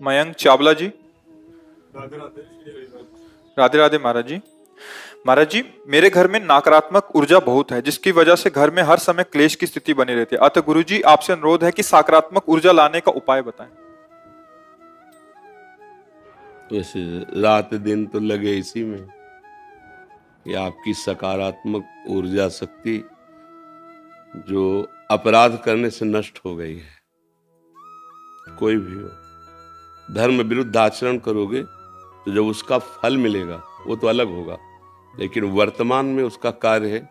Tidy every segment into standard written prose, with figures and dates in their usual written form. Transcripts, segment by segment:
मयंक चावला जी। राधे राधे महाराज जी। महाराज जी, मेरे घर में नकारात्मक ऊर्जा बहुत है, जिसकी वजह से घर में हर समय क्लेश की स्थिति बनी रहती है। अतः गुरु जी, आपसे अनुरोध है कि सकारात्मक ऊर्जा लाने का उपाय बताएं। वैसे रात दिन तो लगे इसी में कि आपकी सकारात्मक ऊर्जा शक्ति जो अपराध करने से नष्ट हो गई है। कोई भी हो, धर्म विरुद्ध आचरण करोगे तो जब उसका फल मिलेगा वो तो अलग होगा, लेकिन वर्तमान में उसका कार्य है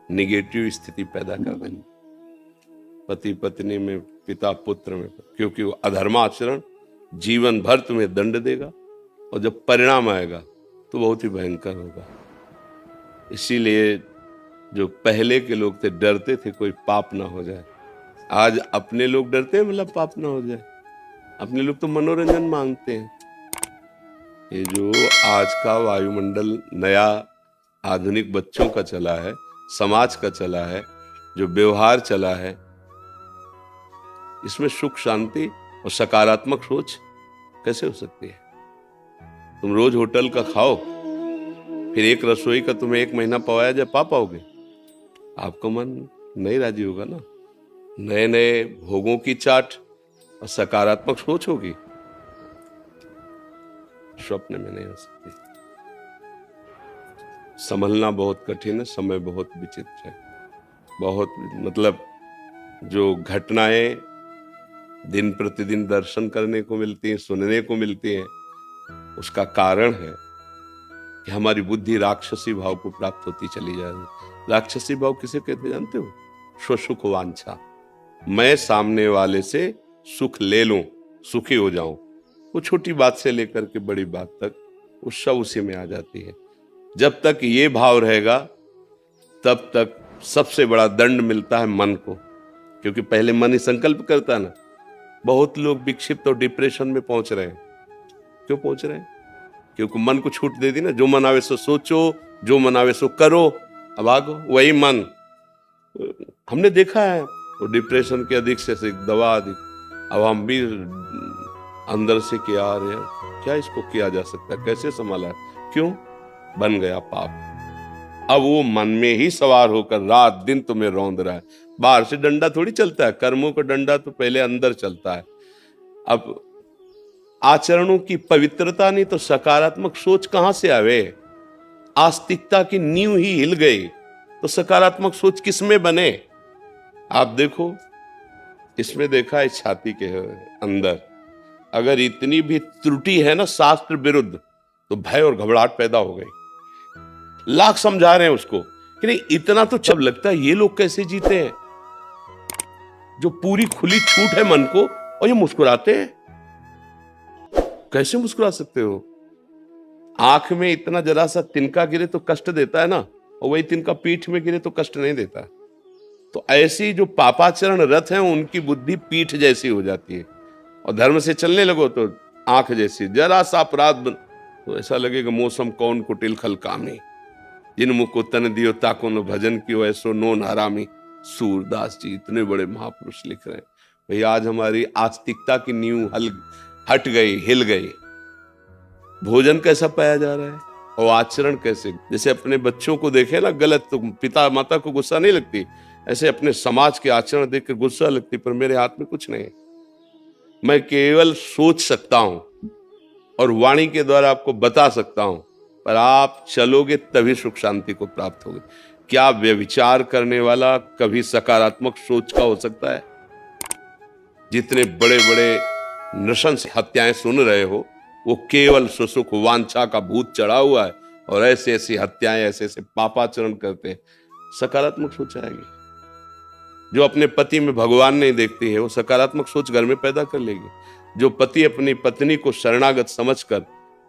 निगेटिव स्थिति पैदा कर देनी, पति पत्नी में, पिता पुत्र में, क्योंकि वो अधर्माचरण जीवन भर तुम्हें दंड देगा और जब परिणाम आएगा तो बहुत ही भयंकर होगा। इसीलिए जो पहले के लोग थे डरते थे कोई पाप ना हो जाए। आज अपने लोग डरते हैं मतलब पाप ना हो जाए। अपने लोग तो मनोरंजन मांगते हैं। ये जो आज का वायुमंडल नया आधुनिक बच्चों का चला है, समाज का चला है, जो व्यवहार चला है, इसमें सुख शांति और सकारात्मक सोच कैसे हो सकती है? तुम रोज होटल का खाओ, फिर एक रसोई का तुम्हें 1 महीना पवाया जाए, पा पाओगे? आपका मन नहीं राजी होगा ना। नए नए भोगों की चाट और सकारात्मक सोच होगी, स्वप्न में नहीं हो सकती। संभलना बहुत कठिन है, समय बहुत विचित्र है। बहुत मतलब जो घटनाएं दिन प्रतिदिन दर्शन करने को मिलती हैं, सुनने को मिलती हैं, उसका कारण है कि हमारी बुद्धि राक्षसी भाव को प्राप्त होती चली जा रही है। राक्षसी भाव किसे कहते जानते हो? स्वसुख वांछा। मैं सामने वाले से सुख ले लूं, सुखी हो जाऊं। वो छोटी बात से लेकर के बड़ी बात तक वो सब उसी में आ जाती है। जब तक ये भाव रहेगा तब तक सबसे बड़ा दंड मिलता है मन को, क्योंकि पहले मन ही संकल्प करता है ना। बहुत लोग विक्षिप्त और डिप्रेशन में पहुंच रहे हैं। क्यों पहुंच रहे हैं? क्योंकि मन को छूट दे दी ना। जो मन आवे सो सोचो, जो मन आवे सो करो, अब आगो वही मन। हमने देखा है वो डिप्रेशन के अधिक से दवा अधिक। अब हम भी अंदर से क्या आ रहे हैं, क्या इसको किया जा सकता है, कैसे संभाला है? क्यों? बन गया पाप। अब वो मन में ही सवार होकर रात दिन तुम्हें रौंद रहा है। बाहर से डंडा थोड़ी चलता है, कर्मों का डंडा तो पहले अंदर चलता है। अब आचरणों की पवित्रता नहीं तो सकारात्मक सोच कहां से आवे? आस्तिकता की नींव ही हिल गई तो सकारात्मक सोच किसमें बने? आप देखो, इसमें देखा है छाती के अंदर अगर इतनी भी त्रुटि है ना शास्त्र विरुद्ध, तो भय और घबराहट पैदा हो गई। लाख समझा रहे हैं उसको कि नहीं, इतना तो जब लगता है ये लोग कैसे जीते हैं, जो पूरी खुली छूट है मन को, और ये मुस्कुराते हैं। कैसे मुस्कुरा सकते हो? आंख में इतना जरा सा तिनका गिरे तो कष्ट देता है ना, और वही तिनका पीठ में गिरे तो कष्ट नहीं देता। तो ऐसी जो पापाचरण रथ हैं उनकी बुद्धि पीठ जैसी हो जाती है, और धर्म से चलने लगो तो आंख जैसी। जरा सा अपराध तो ऐसा लगेगा मौसम कौन कुटिल खल कामी, जिन मुख को तन दियो ताको न भजन कियो ऐसो नोन हरामी। सूरदास जी इतने बड़े महापुरुष लिख रहे हैं। भाई आज हमारी आस्तिकता की नींव हट गई, हिल गई। भोजन कैसा पाया जा रहा है और आचरण कैसे? जैसे अपने बच्चों को देखे ना गलत तो पिता माता को गुस्सा नहीं लगती, ऐसे अपने समाज के आचरण देख कर गुस्सा लगती। पर मेरे हाथ में कुछ नहीं, मैं केवल सोच सकता हूं और वाणी के द्वारा आपको बता सकता हूं, पर आप चलोगे तभी सुख शांति को प्राप्त होगी। क्या व्यभिचार करने वाला कभी सकारात्मक सोच का हो सकता है? जितने बड़े बड़े नृशंस हत्याएं सुन रहे हो, वो केवल सुसुख वांछा का भूत चढ़ा हुआ है, और ऐसे ऐसी हत्याएं, ऐसे ऐसे पापाचरण करते हैं। सकारात्मक सोच आएगी। जो अपने पति में भगवान नहीं देखती है, वो सकारात्मक सोच घर में पैदा कर लेगी। जो पति अपनी पत्नी को शरणागत समझकर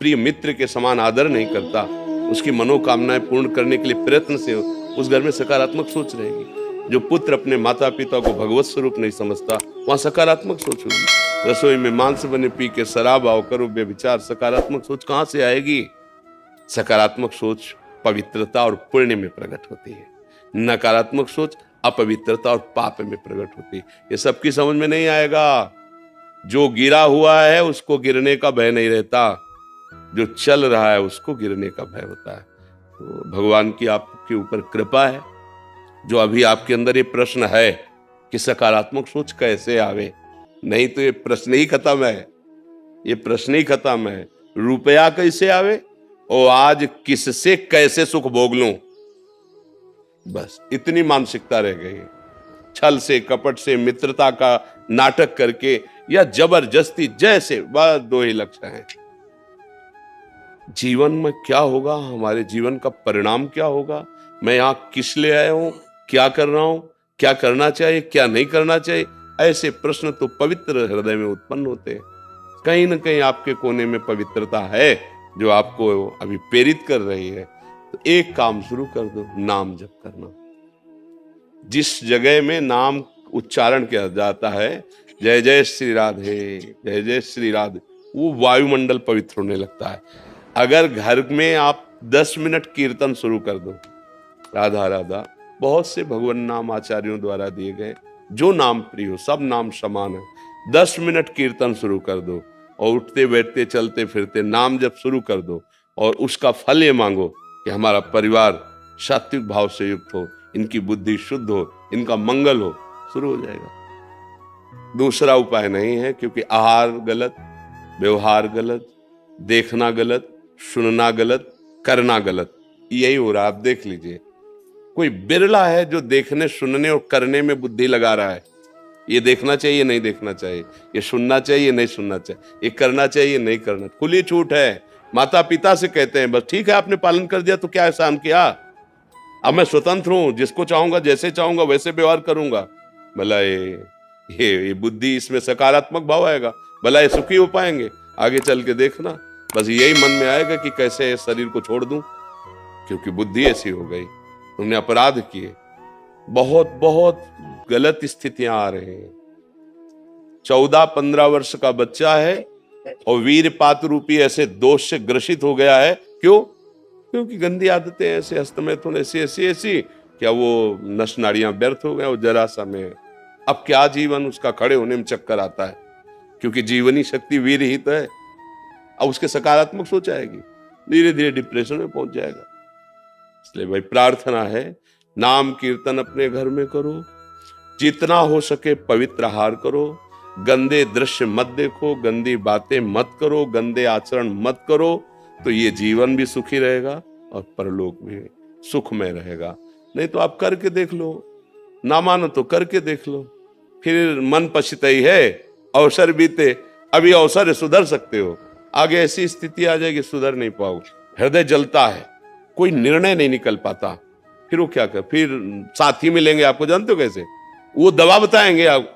प्रिय मित्र के समान आदर नहीं करता, उसकी मनोकामनाएं पूर्ण करने के लिए प्रयत्न से उस घर में सकारात्मक सोच रहेगी। जो पुत्र अपने माता पिता को भगवत स्वरूप नहीं समझता, वहां सकारात्मक सोच होगी। रसोई में मांस बने पी के शराब आओ करो व्यभिचार, सकारात्मक सोच कहां से आएगी? सकारात्मक सोच पवित्रता और पुण्य में प्रकट होती है, नकारात्मक सोच अपवित्रता और पाप में प्रकट होती है। ये सबकी समझ में नहीं आएगा। जो गिरा हुआ है उसको गिरने का भय नहीं रहता, जो चल रहा है उसको गिरने का भय होता है। तो भगवान की आपके ऊपर कृपा है, जो अभी आपके अंदर ये प्रश्न है कि सकारात्मक सोच कैसे आवे, नहीं तो ये प्रश्न ही खत्म है, ये प्रश्न ही खत्म है। रुपया कैसे आवे और आज किससे कैसे सुख भोग लूं, बस इतनी मानसिकता रह गई। छल से, कपट से, मित्रता का नाटक करके या जबरदस्ती, जैसे बस दो ही लक्ष्य हैं। जीवन में क्या होगा, हमारे जीवन का परिणाम क्या होगा, मैं यहां किस लिए आया हूं, क्या कर रहा हूं, क्या करना चाहिए, क्या नहीं करना चाहिए, ऐसे प्रश्न तो पवित्र हृदय में उत्पन्न होते हैं। कहीं ना कहीं आपके कोने में पवित्रता है जो आपको अभी प्रेरित कर रही है। तो एक काम शुरू कर दो, नाम जप करना। जिस जगह में नाम उच्चारण किया जाता है, जय जय श्री राधे, जय जय श्री राधे, वो वायुमंडल पवित्र होने लगता है। अगर घर में आप 10 मिनट कीर्तन शुरू कर दो, राधा राधा, बहुत से भगवान नाम आचार्यों द्वारा दिए गए, जो नाम प्रिय हो, सब नाम समान है। 10 मिनट कीर्तन शुरू कर दो और उठते बैठते चलते फिरते नाम जब शुरू कर दो और उसका फल ये मांगो कि हमारा परिवार सात्विक भाव से युक्त हो, इनकी बुद्धि शुद्ध हो, इनका मंगल हो, शुरू हो जाएगा। दूसरा उपाय नहीं है, क्योंकि आहार गलत, व्यवहार गलत, देखना गलत, सुनना गलत, करना गलत, यही हो रहा है। आप देख लीजिए, कोई बिरला है जो देखने, सुनने और करने में बुद्धि लगा रहा है। ये देखना चाहिए, नहीं देखना चाहिए, ये सुनना चाहिए, नहीं सुनना चाहिए, ये करना चाहिए, नहीं करना। खुली छूट है। माता पिता से कहते हैं बस ठीक है, आपने पालन कर दिया तो क्या एहसान किया, अब मैं स्वतंत्र हूं, जिसको चाहूंगा जैसे चाहूंगा वैसे व्यवहार करूंगा। भला ये बुद्धि, इसमें सकारात्मक भाव आएगा, भला ये सुखी हो पाएंगे? आगे चल के देखना, बस यही मन में आएगा कि कैसे शरीर को छोड़ दूं, क्योंकि बुद्धि ऐसी हो गई, तुमने अपराध किए। बहुत बहुत गलत स्थितियां आ रही हैं। 14-15 वर्ष का बच्चा है और वीरपात रूपी ऐसे दोष से ग्रसित हो गया है। क्यों? क्योंकि गंदी आदतें ऐसे, हस्तमैथुन ऐसी क्या वो नस नाड़ियां व्यर्थ हो गए, वो जरा सा में अब क्या जीवन उसका खड़े होने में चक्कर आता है, क्योंकि जीवनी शक्ति वीर ही तो है। अब उसके सकारात्मक सोच आएगी, धीरे धीरे डिप्रेशन में पहुंच जाएगा। इसलिए भाई प्रार्थना है, नाम कीर्तन अपने घर में करो, जितना हो सके पवित्र आहार करो, गंदे दृश्य मत देखो, गंदी बातें मत करो, गंदे आचरण मत करो, तो ये जीवन भी सुखी रहेगा और परलोक भी सुखमय रहेगा। नहीं तो आप करके देख लो, ना मानो तो करके देख लो, फिर मन पछताई है, अवसर बीते, अभी अवसर है, सुधर सकते हो, आगे ऐसी स्थिति आ जाएगी सुधर नहीं पाओगे। हृदय जलता है, कोई निर्णय नहीं निकल पाता, फिर वो क्या कर, फिर साथी मिलेंगे आपको, जानते हो कैसे, वो दवा बताएंगे आप,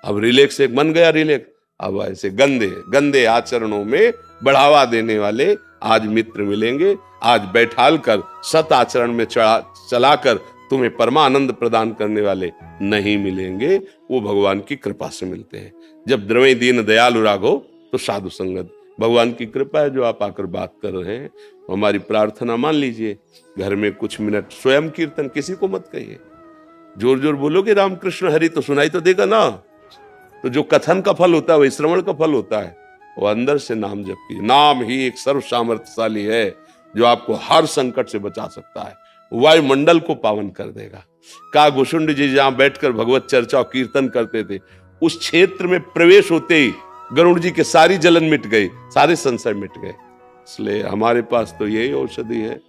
अब रिलैक्स एक बन गया रिलैक्स। अब ऐसे गंदे गंदे आचरणों में बढ़ावा देने वाले आज मित्र मिलेंगे, आज बैठाल कर सत आचरण में चलाकर तुम्हें परमानंद प्रदान करने वाले नहीं मिलेंगे। वो भगवान की कृपा से मिलते हैं। जब द्रवै दीन दयालु राघो तो साधु संगत, भगवान की कृपा है जो आप आकर बात कर रहे हैं। हमारी प्रार्थना मान लीजिए, घर में कुछ मिनट स्वयं कीर्तन, किसी को मत कहिए, जोर जोर बोलोगे रामकृष्ण हरि तो सुनाई तो देगा ना। तो जो कथन का फल होता है वही श्रवण का फल होता है। वो अंदर से नाम जप कीजिए। नाम ही एक सर्व सामर्थ्यशाली है जो आपको हर संकट से बचा सकता है, वायुमंडल को पावन कर देगा। का घुसुंड जी जहां बैठकर भगवत चर्चा और कीर्तन करते थे, उस क्षेत्र में प्रवेश होते ही गरुड़ जी के सारी जलन मिट गई, सारे संशय मिट गए। इसलिए हमारे पास तो यही औषधि है।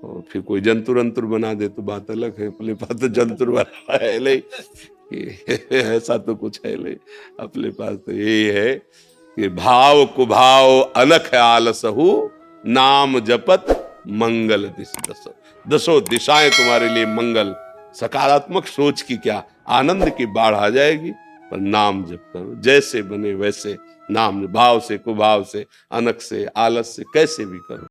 और फिर कोई जंतुर अंतुर बना दे तो बात अलग है, अपने पास तो जंतुर बना है नहीं, ऐसा तो कुछ है नहीं। अपने पास तो यही है कि भाव कुभाव अनख आलसहु, नाम जपत मंगल दिश दसो। दसों दिशाएं तुम्हारे लिए मंगल। सकारात्मक सोच की क्या आनंद की बाढ़ आ जाएगी, पर नाम जप करो, जैसे बने वैसे नाम, भाव से कुभाव से, अनख से, आलस से, कैसे भी करो।